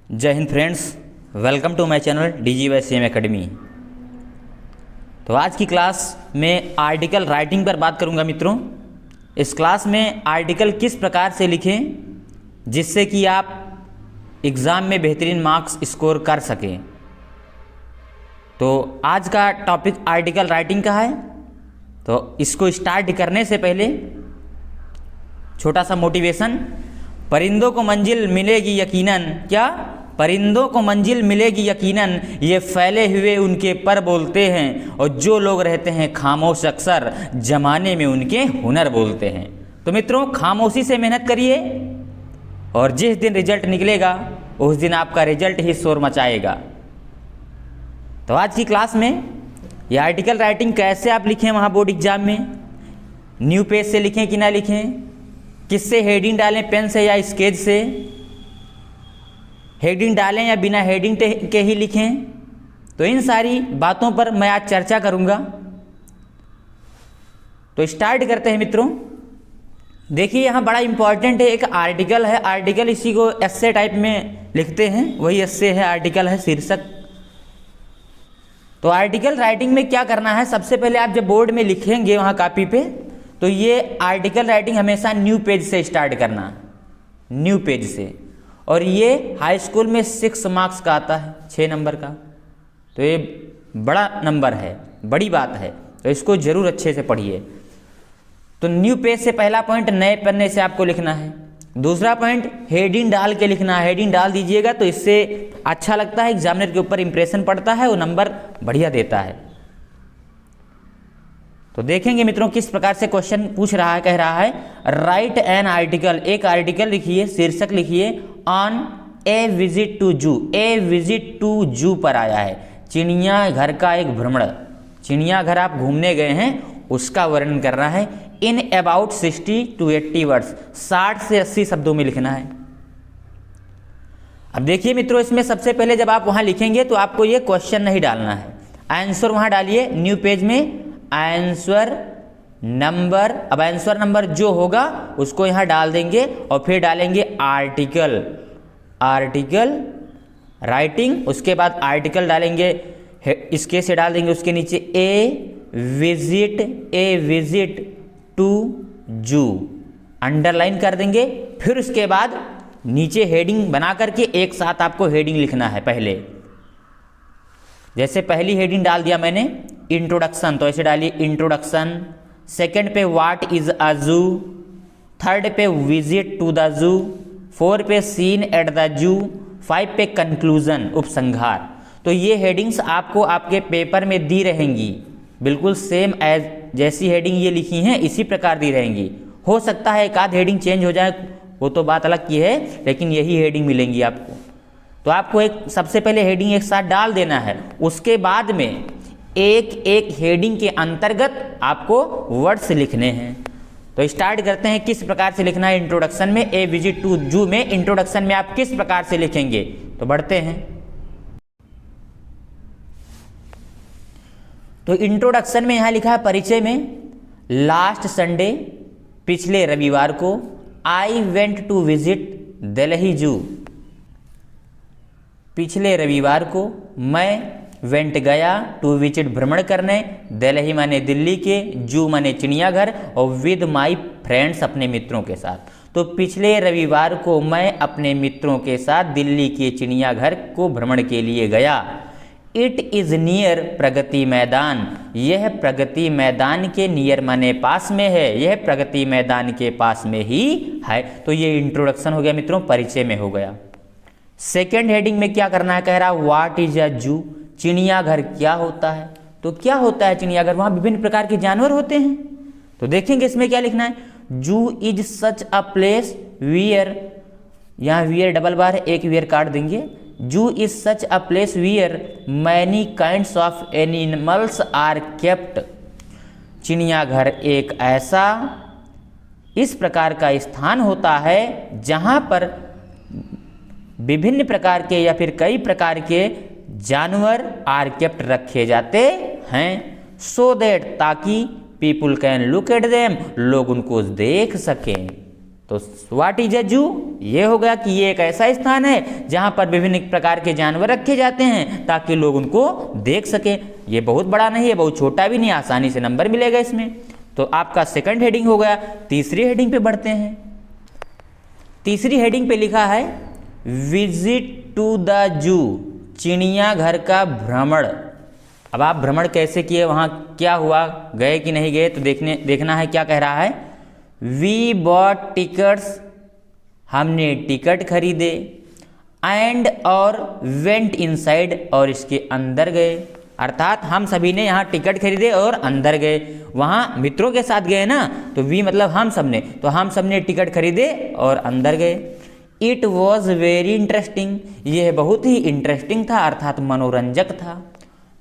जय Hind friends, welcome to my channel DGYCM academy. तो आज की क्लास में आर्टिकल राइटिंग पर बात करूंगा मित्रों। इस क्लास में आर्टिकल किस प्रकार से लिखें जिससे कि आप एग्ज़ाम में बेहतरीन मार्क्स स्कोर कर सकें। तो आज का टॉपिक आर्टिकल राइटिंग का है। तो इसको स्टार्ट करने से पहले छोटा सा मोटिवेशन। परिंदों को मंजिल मिलेगी यकीनन, क्या परिंदों को मंजिल मिलेगी यकीनन, ये फैले हुए उनके पर बोलते हैं, और जो लोग रहते हैं खामोश अक्सर जमाने में उनके हुनर बोलते हैं। तो मित्रों, खामोशी से मेहनत करिए और जिस दिन रिजल्ट निकलेगा उस दिन आपका रिजल्ट ही शोर मचाएगा। तो आज की क्लास में ये आर्टिकल राइटिंग कैसे आप लिखें वहाँ बोर्ड एग्जाम में, न्यू पेज से लिखें कि ना लिखें, किससे हेडिंग डालें, पेन से या स्केच से, हेडिंग डालें या बिना हेडिंग के ही लिखें। तो इन सारी बातों पर मैं आज चर्चा करूंगा। तो स्टार्ट करते हैं मित्रों। देखिए यहाँ बड़ा इंपॉर्टेंट है, एक आर्टिकल है। आर्टिकल इसी को एस्से टाइप में लिखते हैं, वही एस्से है, आर्टिकल है शीर्षक। तो आर्टिकल राइटिंग में क्या करना है, सबसे पहले आप जब बोर्ड में लिखेंगे वहाँ कॉपी पे, तो ये आर्टिकल राइटिंग हमेशा न्यू पेज से स्टार्ट करना, न्यू पेज से। और ये हाई स्कूल में 6 मार्क्स का आता है, 6 नंबर का। तो ये बड़ा नंबर है, बड़ी बात है, तो इसको जरूर अच्छे से पढ़िए। तो न्यू पेज से पहला पॉइंट नए पन्ने से आपको लिखना है। दूसरा पॉइंट हेडिंग डाल के लिखना है। हेडिंग डाल दीजिएगा तो इससे अच्छा लगता है, एग्जामिनर के ऊपर इंप्रेशन पड़ता है, वो नंबर बढ़िया देता है। तो देखेंगे मित्रों किस प्रकार से क्वेश्चन पूछ रहा है। कह रहा है राइट एन आर्टिकल, एक आर्टिकल लिखिए, शीर्षक लिखिए ऑन ए विजिट टू जू। ए विजिट टू जू पर आया है, चिड़ियाघर का एक भ्रमण। चिड़ियाघर आप घूमने गए हैं उसका वर्णन करना है। इन अबाउट 60 to 80 वर्ड्स, 60 से 80 शब्दों में लिखना है। अब देखिए मित्रों, इसमें सबसे पहले जब आप वहां लिखेंगे तो आपको ये क्वेश्चन नहीं डालना है, आंसर वहां डालिए न्यू पेज में, आंसर नंबर। अब आंसर नंबर जो होगा उसको यहाँ डाल देंगे और फिर डालेंगे आर्टिकल, आर्टिकल राइटिंग। उसके बाद आर्टिकल डालेंगे, इसके से डाल देंगे उसके नीचे ए विजिट टू जू, अंडरलाइन कर देंगे। फिर उसके बाद नीचे हेडिंग बना करके एक साथ आपको हेडिंग लिखना है। पहले जैसे पहली हेडिंग डाल दिया मैंने इंट्रोडक्शन, तो ऐसे डालिए इंट्रोडक्शन। सेकंड पे व्हाट इज अ जू, थर्ड पे विजिट टू द जू, 4 पे सीन एट द जू, 5 पे कंक्लूजन, उपसंहार। तो ये हेडिंग्स आपको आपके पेपर में दी रहेंगी, बिल्कुल सेम एज जैसी हेडिंग ये लिखी हैं इसी प्रकार दी रहेंगी। हो सकता है एक आध हेडिंग चेंज हो जाए, वो तो बात अलग की है, लेकिन यही हेडिंग मिलेंगी आपको। तो आपको एक सबसे पहले हेडिंग एक साथ डाल देना है, उसके बाद में एक एक हेडिंग के अंतर्गत आपको वर्ड्स लिखने हैं। तो स्टार्ट करते हैं किस प्रकार से लिखना है। इंट्रोडक्शन में ए विजिट टू जू में इंट्रोडक्शन में आप किस प्रकार से लिखेंगे, तो बढ़ते हैं। तो इंट्रोडक्शन में यहां लिखा है परिचय में, लास्ट संडे, पिछले रविवार को, I went to visit Delhi zoo. पिछले रविवार को मैं वेंट गया, टू विजिट भ्रमण करने, दिल्ली माने दिल्ली के, जू माने चिड़ियाघर, और विद माई फ्रेंड्स अपने मित्रों के साथ। तो पिछले रविवार को मैं अपने मित्रों के साथ दिल्ली के चिड़ियाघर को भ्रमण के लिए गया। It is near Pragati Maidan, यह प्रगति मैदान के नियर माने पास में है, यह प्रगति मैदान के पास में ही है। तो ये इंट्रोडक्शन हो गया मित्रों, परिचय में हो गया। सेकेंड हेडिंग में क्या करना है, कह रहा व्हाट इज अ जू, चिड़ियाघर क्या होता है। तो क्या होता है चिड़ियाघर, वहाँ विभिन्न प्रकार के जानवर होते हैं। तो देखेंगे इसमें क्या लिखना है, zoo is such a place where, यहाँ वियर डबल बार है, एक वियर काट देंगे। Zoo is such a place where many kinds of animals are kept. चिड़ियाघर एक ऐसा, इस प्रकार का स्थान होता है जहाँ पर विभिन्न प्रकार के या फिर कई प्रकार के जानवर आर केप्ट रखे जाते हैं। सो दैट, ताकि people can look at them, लोग उनको देख सकें। तो व्हाट इज अ जू, ये हो गया कि ये एक ऐसा स्थान है जहाँ पर विभिन्न प्रकार के जानवर रखे जाते हैं ताकि लोग उनको देख सकें। ये बहुत बड़ा नहीं है, बहुत छोटा भी नहीं, आसानी से नंबर मिलेगा इसमें। तो आपका सेकंड हेडिंग हो गया। तीसरी हेडिंग पे बढ़ते हैं। तीसरी हेडिंग पे लिखा है विजिट टू द जू, चिड़ियाघर का भ्रमण। अब आप भ्रमण कैसे किए, वहाँ क्या हुआ, गए कि नहीं गए, तो देखना है क्या कह रहा है। वी बॉट टिकट्स, हमने टिकट खरीदे, एंड और वेंट इनसाइड, और इसके अंदर गए। अर्थात हम सभी ने यहाँ टिकट खरीदे और अंदर गए। वहाँ मित्रों के साथ गए ना, तो वी मतलब हम सब ने, तो हम सब ने टिकट खरीदे और अंदर गए। इट वॉज वेरी इंटरेस्टिंग, यह बहुत ही इंटरेस्टिंग था, अर्थात मनोरंजक था।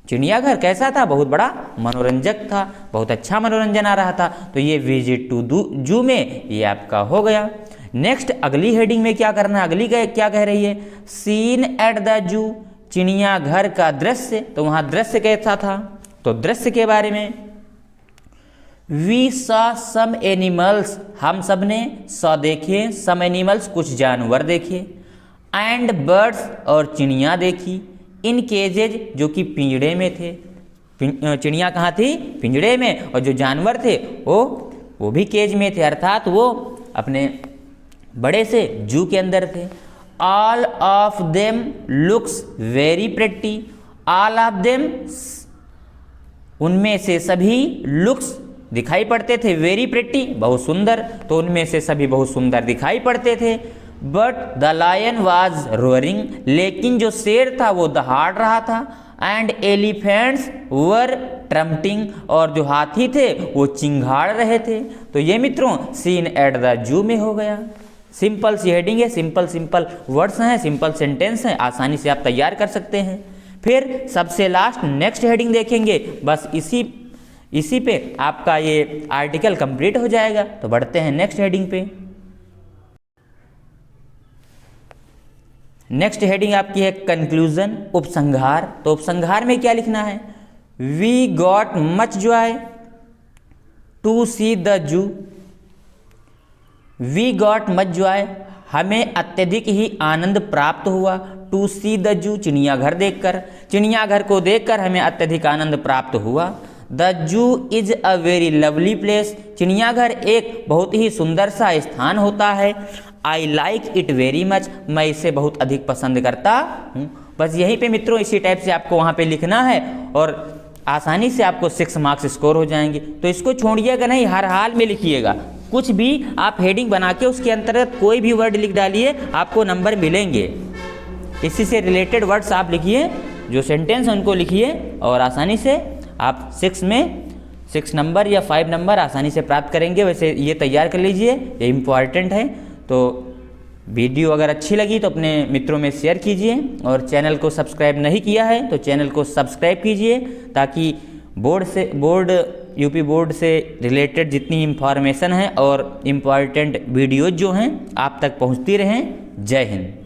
चिड़ियाघर कैसा था, बहुत बड़ा मनोरंजक था, बहुत अच्छा मनोरंजन आ रहा था। तो ये विजिट टू जू में ये आपका हो गया। नेक्स्ट अगली हेडिंग में क्या करना है, अगली क्या कह रही है, सीन एट द जू, चिड़ियाघर का दृश्य। तो वहाँ दृश्य कैसा था, तो दृश्य के बारे में वी सॉ सम एनिमल्स, हम सब ने सॉ देखे, सम एनिमल्स कुछ जानवर देखे, एंड बर्ड्स और चिड़िया देखी, इन केजेज जो कि पिंजड़े में थे। चिड़िया कहाँ थी, पिंजड़े में, और जो जानवर थे वो भी केज में थे, अर्थात वो अपने बड़े से जू के अंदर थे। All of them looks very pretty, all of them उनमें से सभी, लुक्स दिखाई पड़ते थे, वेरी प्रेटी बहुत सुंदर, तो उनमें से सभी बहुत सुंदर दिखाई पड़ते थे। But the lion was roaring, लेकिन जो शेर था वो दहाड़ रहा था। एंड एलिफेंट्स वर ट्रम्पटिंग, और जो हाथी थे वो चिंघाड़ रहे थे। तो ये मित्रों सीन एट द जू में हो गया। सिंपल सी हेडिंग है, सिंपल वर्ड्स हैं, सिंपल सेंटेंस हैं, आसानी से आप तैयार कर सकते हैं। फिर सबसे लास्ट नेक्स्ट हेडिंग देखेंगे, बस इसी पे आपका ये आर्टिकल कंप्लीट हो जाएगा। तो बढ़ते हैं नेक्स्ट हेडिंग पे। नेक्स्ट हेडिंग आपकी है कंक्लूजन, उपसंहार। तो उपसंहार में क्या लिखना है, we got much joy to see the zoo, we got much joy, हमें अत्यधिक ही आनंद प्राप्त हुआ, टू सी द जू, चिड़ियाघर देखकर, चिड़ियाघर को देखकर हमें अत्यधिक आनंद प्राप्त हुआ। The zoo is a very lovely place, चिड़ियाघर एक बहुत ही सुंदर सा स्थान होता है। I like it very much, मैं इसे बहुत अधिक पसंद करता हूँ। बस यहीं पे मित्रों इसी टाइप से आपको वहाँ पे लिखना है और आसानी से आपको 6 मार्क्स स्कोर हो जाएंगे। तो इसको छोड़िएगा नहीं, हर हाल में लिखिएगा। कुछ भी आप हेडिंग बना के उसके अंतर्गत कोई भी वर्ड लिख डालिए, आपको नंबर मिलेंगे। इसी से रिलेटेड वर्ड्स आप लिखिए, जो सेंटेंस है उनको लिखिए, और आसानी से आप 6 नंबर या 5 नंबर आसानी से प्राप्त करेंगे। वैसे ये तैयार कर लीजिए, ये इम्पॉर्टेंट है। तो वीडियो अगर अच्छी लगी तो अपने मित्रों में शेयर कीजिए, और चैनल को सब्सक्राइब नहीं किया है तो चैनल को सब्सक्राइब कीजिए, ताकि यूपी बोर्ड से रिलेटेड जितनी इन्फॉर्मेशन है और इम्पॉर्टेंट वीडियोज जो हैं आप तक पहुंचती रहें। जय हिंद।